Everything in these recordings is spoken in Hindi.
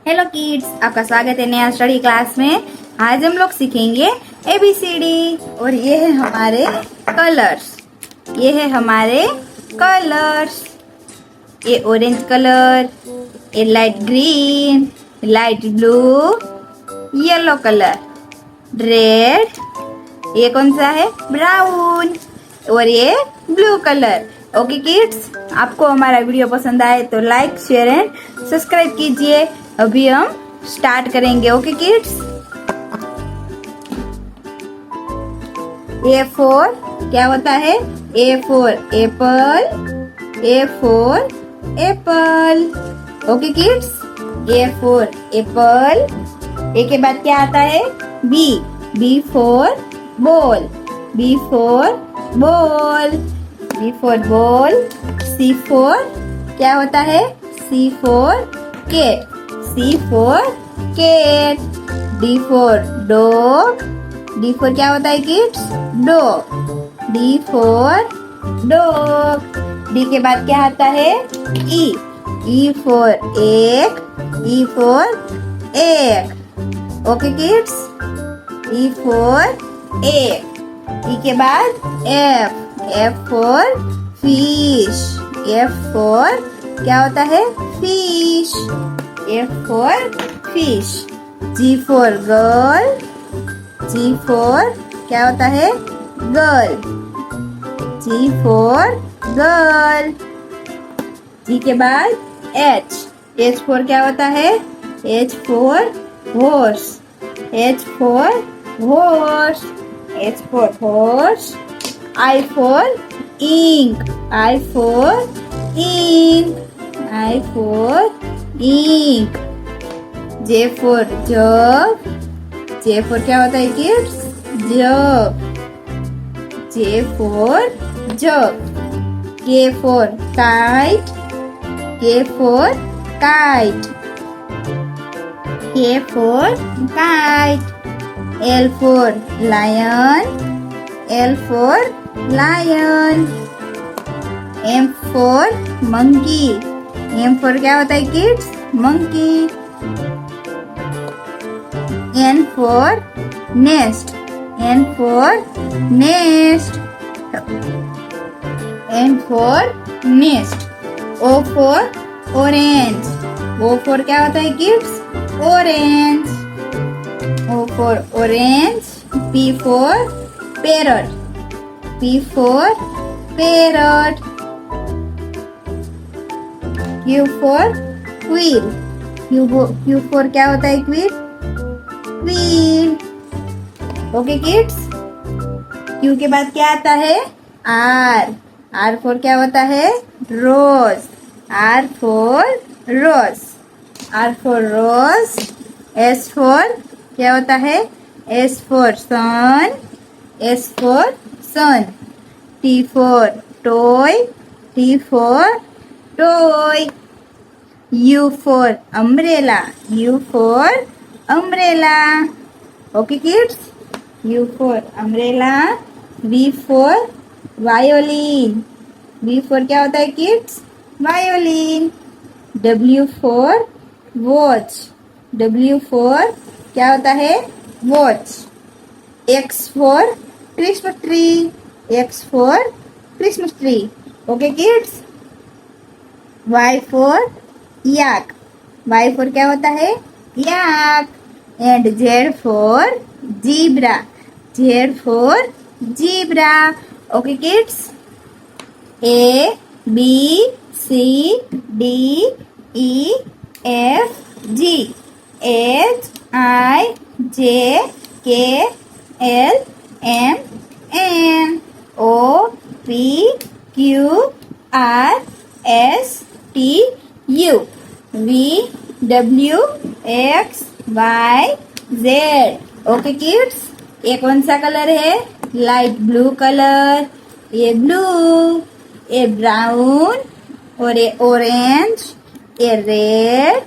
हेलो किड्स, आपका स्वागत है नया स्टडी क्लास में। आज हम लोग सीखेंगे ABCD और ये है हमारे कलर्स। ये ऑरेंज कलर, ये light green, light blue, yellow colour, red, ये कौन सा है ब्राउन और ये ब्लू कलर। ओके किड्स, आपको हमारा वीडियो पसंद आए तो लाइक शेयर एंड सब्सक्राइब कीजिए। अभी हम स्टार्ट करेंगे। ओके किड्स, A4 क्या होता है? A for apple, A for apple. Okay kids, A for apple. A के बाद क्या आता है? B for ball, B for ball, B for ball. C for क्या होता है? C for cat, C for cat। D for dog, D for क्या होता है kids? Dog, D for dog। D के बाद क्या आता है? E for egg, E for egg। Okay kids, E for egg। E के बाद F for fish, F for क्या होता है? fish, F for fish। G for girl, G for क्या होता है? girl, G for girl। G के बाद H for क्या होता है? H for horse, H for horse, H for horse। I for ink, I for ink, I for ink। J for jug, J for क्या होता है kids? jug, J for jug। K for kite, K for kite, K for kite। L for lion, L for lion। M for monkey, M for क्या होता है kids? monkey। N for nest, N for nest, N for nest। O for orange, O for क्या होता है kids? orange, O for orange। P for parrot, P for parrot। Q for quail, Q for क्या होता है quail? quail। Okay kids, Q के बाद क्या आता है? R for क्या होता है? rose, R for rose, R for rose। S for क्या होता है? S for sun, S for sun। T for toy, T for toy। U for umbrella, U for umbrella। Okay kids, U for umbrella। V for violin, V for क्या होता है kids? violin। W for watch, W for क्या होता है? watch। X for Christmas tree, X for Christmas tree। Okay kids, Y for yak, Y for क्या होता है? yak। And Z for zebra, Z for zebra। Okay kids, A B C D E F G H I J K L M N O P Q R S T U V W X Y Z। Okay kids, ये कौन सा कलर है? लाइट ब्लू कलर, ये ब्लू, ये ब्राउन और ये ऑरेंज, ये रेड,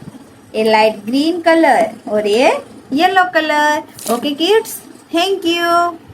ये लाइट ग्रीन कलर और ये yellow colour. Okay kids, thank you.